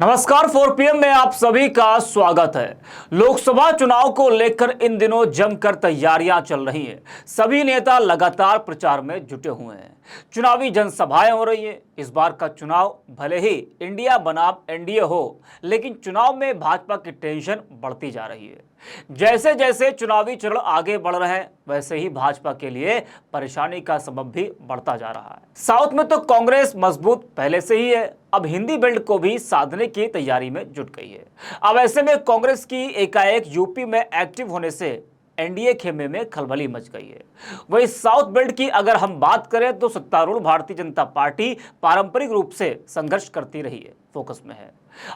नमस्कार 4 PM में आप सभी का स्वागत है। लोकसभा चुनाव को लेकर इन दिनों जमकर तैयारियां चल रही हैं। सभी नेता लगातार प्रचार में जुटे हुए हैं। चुनावी जनसभाएं हो रही हैं। इस बार का चुनाव भले ही इंडिया बनाम एनडीए हो, लेकिन चुनाव में भाजपा की टेंशन बढ़ती जा रही है। जैसे जैसे चुनावी चरण आगे बढ़ रहे हैं, वैसे ही भाजपा के लिए परेशानी का सबब भी बढ़ता जा रहा है। साउथ में तो कांग्रेस मजबूत पहले से ही है, अब हिंदी बेल्ट को भी साधने की तैयारी में जुट गई है। अब ऐसे में कांग्रेस की एकाएक यूपी में एक्टिव होने से एनडीए खेमे में खलबली मच गई है। वही साउथ बेल्ट की अगर हम बात करें तो सत्तारूढ़ भारतीय जनता पार्टी पारंपरिक रूप से संघर्ष करती रही है, फोकस में है।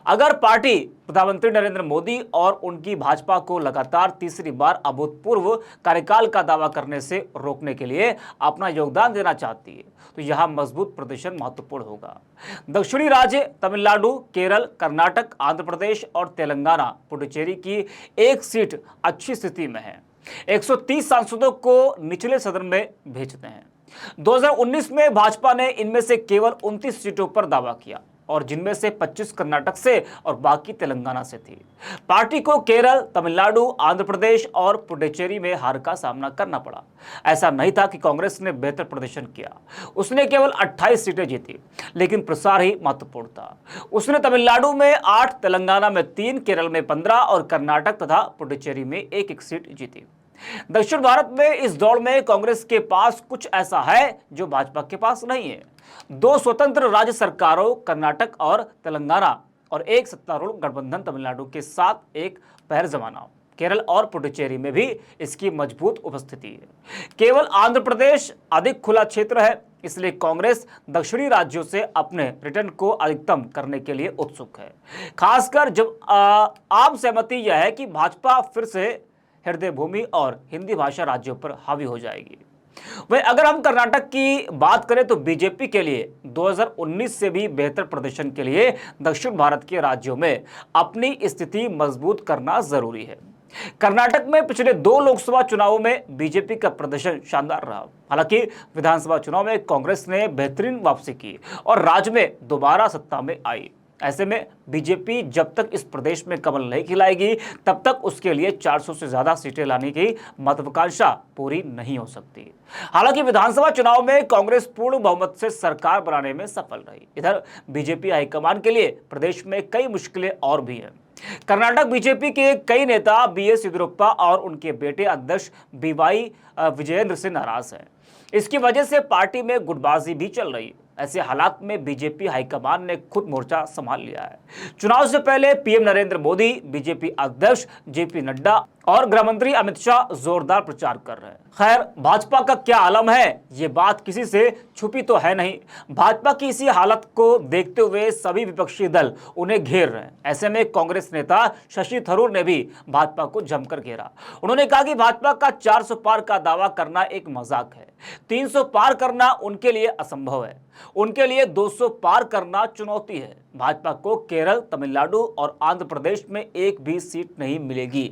अगर पार्टी प्रधानमंत्री नरेंद्र मोदी और उनकी भाजपा को लगातार तीसरी बार अभूतपूर्व कार्यकाल का दावा करने से रोकने के लिए अपना योगदान देना चाहती है, तो यहां मजबूत प्रदर्शन महत्वपूर्ण होगा। दक्षिणी राज्य तमिलनाडु, केरल, कर्नाटक, आंध्र प्रदेश और तेलंगाना, पुडुचेरी की एक सीट अच्छी स्थिति में है। 130 सांसदों को निचले सदन में भेजते हैं। 2019 में भाजपा ने इनमें से केवल 29 सीटों पर दावा किया, और जिनमें से 25 कर्नाटक से और बाकी तेलंगाना से थी। पार्टी को केरल, तमिलनाडु, आंध्र प्रदेश और पुडुचेरी में हार का सामना करना पड़ा। ऐसा नहीं था कि कांग्रेस ने बेहतर प्रदर्शन किया, उसने केवल 28 सीटें जीती, लेकिन प्रसार ही महत्वपूर्ण था। उसने तमिलनाडु में 8, तेलंगाना में 3, केरल में 15 और कर्नाटक तथा पुडुचेरी में एक सीट जीती। दक्षिण भारत में इस दौड़ में कांग्रेस के पास कुछ ऐसा है जो भाजपा के पास नहीं है। 2 स्वतंत्र राज्य सरकारों कर्नाटक और तेलंगाना और एक सत्तारूढ़ गठबंधन तमिलनाडु के साथ एक पैर जमाना। केरल और पुडुचेरी में भी इसकी मजबूत उपस्थिति है। केवल आंध्र प्रदेश अधिक खुला क्षेत्र है, इसलिए कांग्रेस दक्षिणी राज्यों से अपने रिटर्न को अधिकतम करने के लिए उत्सुक है। खासकर जब आम सहमति यह है कि भाजपा फिर से हृदय भूमि और हिंदी भाषा राज्यों पर हावी हो जाएगी। वही अगर हम कर्नाटक की बात करें तो बीजेपी के लिए 2019 से भी बेहतर प्रदर्शन के लिए दक्षिण भारत के राज्यों में अपनी स्थिति मजबूत करना जरूरी है। कर्नाटक में पिछले 2 लोकसभा चुनावों में बीजेपी का प्रदर्शन शानदार रहा। हालांकि विधानसभा चुनाव में कांग्रेस ने बेहतरीन वापसी की और राज्य में दोबारा सत्ता में आई। ऐसे में बीजेपी जब तक इस प्रदेश में कमल नहीं खिलाएगी, तब तक उसके लिए 400 से ज्यादा सीटें लाने की महत्वाकांक्षा पूरी नहीं हो सकती। हालांकि विधानसभा चुनाव में कांग्रेस पूर्ण बहुमत से सरकार बनाने में सफल रही। इधर बीजेपी हाईकमान के लिए प्रदेश में कई मुश्किलें और भी हैं। कर्नाटक बीजेपी के कई नेता बीएस येदियुरप्पा और उनके बेटे अध्यक्ष बीवाई विजयेंद्र से नाराज हैं। इसकी वजह से पार्टी में गुटबाजी भी चल रही है। ऐसे हालात में बीजेपी हाईकमान ने खुद मोर्चा संभाल लिया है। चुनाव से पहले पीएम नरेंद्र मोदी, बीजेपी अध्यक्ष जेपी नड्डा और गृह मंत्री अमित शाह जोरदार प्रचार कर रहे हैं। खैर, भाजपा का क्या आलम है, ये बात किसी से छुपी तो है नहीं। भाजपा की इसी हालत को देखते हुए सभी विपक्षी दल उन्हें घेर रहे हैं। ऐसे में कांग्रेस नेता शशि थरूर ने भी भाजपा को जमकर घेरा। उन्होंने कहा कि भाजपा का 400 पार का दावा करना एक मजाक है, 300 पार करना उनके लिए असंभव है, उनके लिए 200 पार करना चुनौती है। भाजपा को केरल, तमिलनाडु और आंध्र प्रदेश में एक भी सीट नहीं मिलेगी।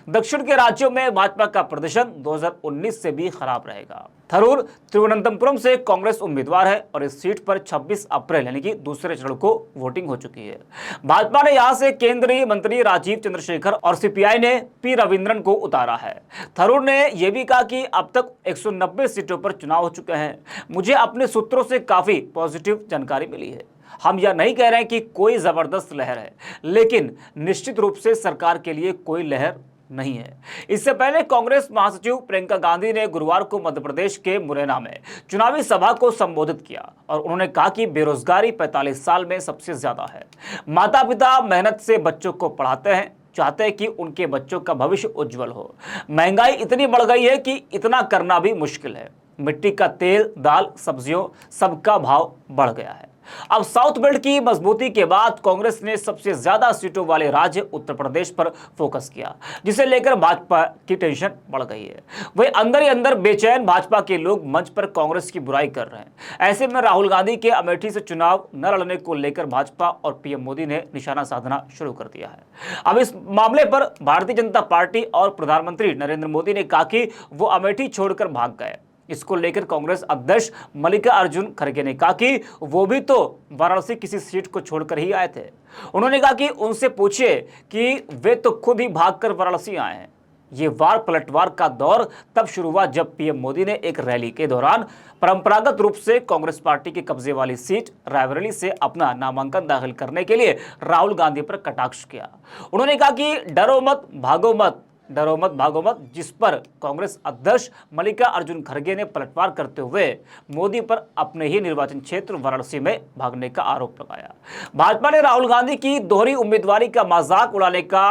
दक्षिण के राज्यों में भाजपा का प्रदर्शन 2019 से भी खराब रहेगा। थरूर तिरुवनंतपुरम से कांग्रेस उम्मीदवार है और इस सीट पर 26 अप्रैल यानी कि दूसरे चरण को वोटिंग हो चुकी है। भाजपा ने यहां से केंद्रीय मंत्री राजीव चंद्रशेखर और सीपीआई ने पी रविंद्रन को उतारा है। थरूर ने यह भी कहा कि अब तक 190 सीटों पर चुनाव हो चुके हैं। मुझे अपने सूत्रों से काफी पॉजिटिव जानकारी मिली है। हम यह नहीं कह रहे हैं कि कोई जबरदस्त लहर है, लेकिन निश्चित रूप से सरकार के लिए कोई लहर नहीं है। इससे पहले कांग्रेस महासचिव प्रियंका गांधी ने गुरुवार को मध्य प्रदेश के मुरैना में चुनावी सभा को संबोधित किया और उन्होंने कहा कि बेरोजगारी 45 साल में सबसे ज्यादा है। माता पिता मेहनत से बच्चों को पढ़ाते हैं, चाहते हैं कि उनके बच्चों का भविष्य उज्जवल हो। महंगाई इतनी बढ़ गई है कि इतना करना भी मुश्किल है। मिट्टी का तेल, दाल, सब्जियों सबका भाव बढ़ गया है। अब साउथ बेल्ट की मजबूती के बाद कांग्रेस ने सबसे ज्यादा सीटों वाले राज्य उत्तर प्रदेश पर फोकस किया, जिसे लेकर भाजपा की टेंशन बढ़ गई है। वही अंदर ही अंदर बेचैन भाजपा के लोग मंच पर कांग्रेस की बुराई कर रहे हैं। ऐसे में राहुल गांधी के अमेठी से चुनाव न लड़ने को लेकर भाजपा और पीएम मोदी ने निशाना साधना शुरू कर दिया है। अब इस मामले पर भारतीय जनता पार्टी और प्रधानमंत्री नरेंद्र मोदी ने कहा कि वो अमेठी छोड़कर भाग गए। इसको लेकर कांग्रेस अध्यक्ष मल्लिकार्जुन खड़गे ने कहा कि वो भी तो वाराणसी किसी सीट को छोड़कर ही आए थे। उन्होंने कहा कि उनसे पूछिए कि वे तो खुद ही भागकर वाराणसी आए हैं। ये वार पलटवार का दौर तब शुरू हुआ जब पीएम मोदी ने एक रैली के दौरान परंपरागत रूप से कांग्रेस पार्टी के कब्जे वाली सीट रायबरेली से अपना नामांकन दाखिल करने के लिए राहुल गांधी पर कटाक्ष किया। उन्होंने कहा कि डरो मत भागो मत, डरो मत भागो मत, जिस पर कांग्रेस अध्यक्ष मल्लिकार्जुन खड़गे ने पलटवार करते हुए मोदी पर अपने ही निर्वाचन क्षेत्र वाराणसी में भागने का आरोप लगाया। भाजपा ने राहुल गांधी की दोहरी उम्मीदवारी का मजाक उड़ाने का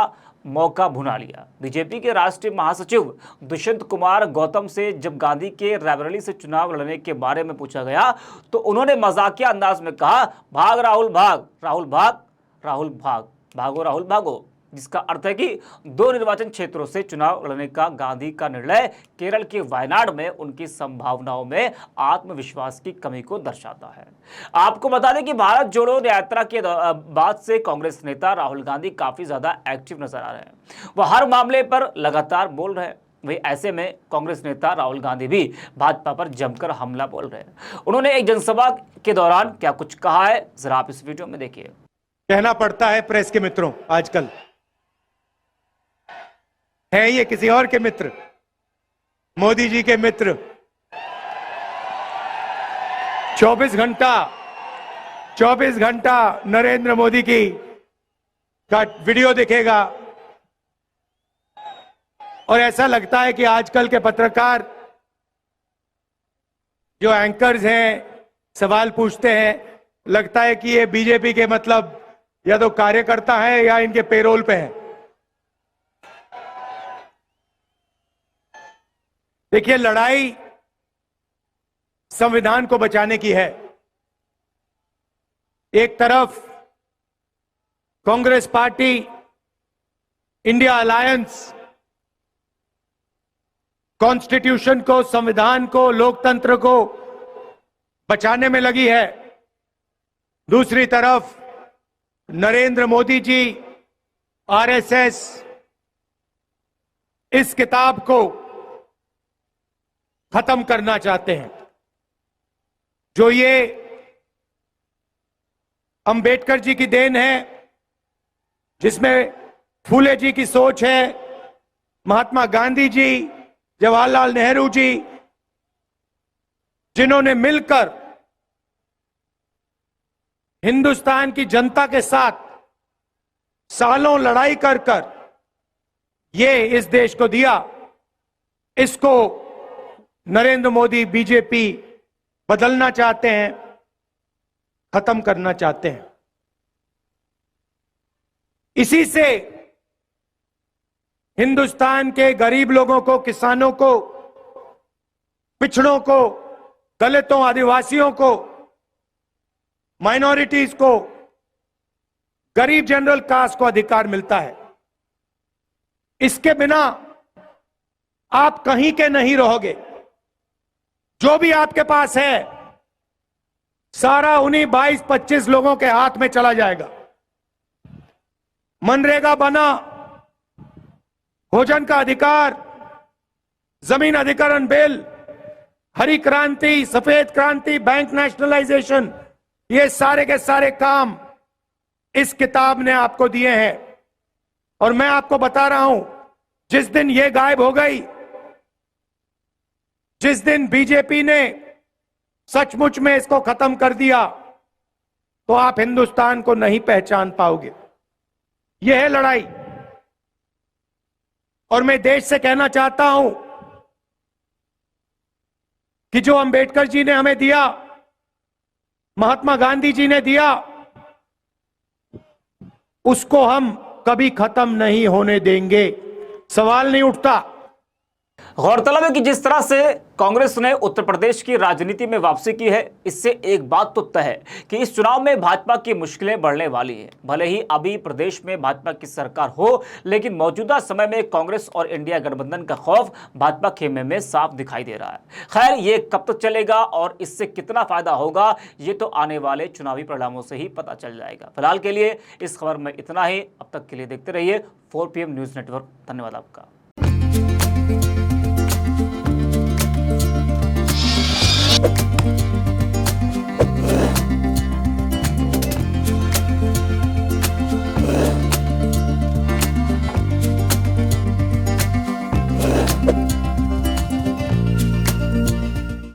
मौका भुना लिया। बीजेपी के राष्ट्रीय महासचिव दुष्यंत कुमार गौतम से जब गांधी के रायबरेली से चुनाव लड़ने के बारे में पूछा गया तो उन्होंने मजाकिया अंदाज में कहा, भाग राहुल भाग, राहुल भाग, राहुल भाग, भागो राहुल भागो, जिसका अर्थ है कि 2 निर्वाचन क्षेत्रों से चुनाव लड़ने का गांधी का निर्णय केरल के वायनाड में उनकी संभावनाओं में आत्मविश्वास की कमी को दर्शाता है। आपको बता दें कि भारत जोड़ो यात्रा के बाद से कांग्रेस नेता राहुल गांधी काफी ज्यादा एक्टिव नजर आ रहे हैं। वह हर मामले पर लगातार बोल रहे हैं। वही ऐसे में कांग्रेस नेता राहुल गांधी भी भाजपा पर जमकर हमला बोल रहे हैं। उन्होंने एक जनसभा के दौरान क्या कुछ कहा है, जरा आप इस वीडियो में देखिए। कहना पड़ता है प्रेस के मित्रों, आजकल हैं ये किसी और के मित्र, मोदी जी के मित्र। 24 घंटा नरेंद्र मोदी की का वीडियो दिखेगा और ऐसा लगता है कि आजकल के पत्रकार जो एंकर्स हैं, सवाल पूछते हैं, लगता है कि ये बीजेपी के मतलब या तो कार्यकर्ता है या इनके पेरोल पे है। देखिए, लड़ाई संविधान को बचाने की है। एक तरफ Congress party, India alliance constitution को, संविधान को, लोकतंत्र को बचाने में लगी है। दूसरी तरफ नरेंद्र मोदी जी, आरएसएस इस किताब को खत्म करना चाहते हैं। जो ये अंबेडकर जी की देन है, जिसमें फूले जी की सोच है, महात्मा गांधी जी, जवाहरलाल नेहरू जी, जिन्होंने मिलकर हिंदुस्तान की जनता के साथ सालों लड़ाई कर ये इस देश को दिया, इसको नरेंद्र मोदी, बीजेपी बदलना चाहते हैं, खत्म करना चाहते हैं। इसी से हिंदुस्तान के गरीब लोगों को, किसानों को, पिछड़ों को, दलितों, आदिवासियों को, माइनॉरिटीज को, गरीब जनरल कास्ट को अधिकार मिलता है। इसके बिना आप कहीं के नहीं रहोगे। जो भी आपके पास है सारा उन्हीं 22-25 लोगों के हाथ में चला जाएगा। मनरेगा बना, भोजन का अधिकार, जमीन अधिकरण बिल, हरी क्रांति, सफेद क्रांति, बैंक नेशनलाइजेशन, ये सारे के सारे काम इस किताब ने आपको दिए हैं। और मैं आपको बता रहा हूं, जिस दिन ये गायब हो गई, जिस दिन बीजेपी ने सचमुच में इसको खत्म कर दिया, तो आप हिंदुस्तान को नहीं पहचान पाओगे। यह है लड़ाई। और मैं देश से कहना चाहता हूं कि जो अंबेडकर जी ने हमें दिया, महात्मा गांधी जी ने दिया, उसको हम कभी खत्म नहीं होने देंगे। सवाल नहीं उठता। गौरतलब है कि जिस तरह से कांग्रेस ने उत्तर प्रदेश की राजनीति में वापसी की है, इससे एक बात तो तय है कि इस चुनाव में भाजपा की मुश्किलें बढ़ने वाली है। भले ही अभी प्रदेश में भाजपा की सरकार हो, लेकिन मौजूदा समय में कांग्रेस और इंडिया गठबंधन का खौफ भाजपा खेमे में साफ दिखाई दे रहा है। खैर, ये कब तक चलेगा और इससे कितना फायदा होगा, ये तो आने वाले चुनावी परिणामों से ही पता चल जाएगा। फिलहाल के लिए इस खबर में इतना ही। अब तक के लिए देखते रहिए 4 PM न्यूज नेटवर्क। धन्यवाद आपका।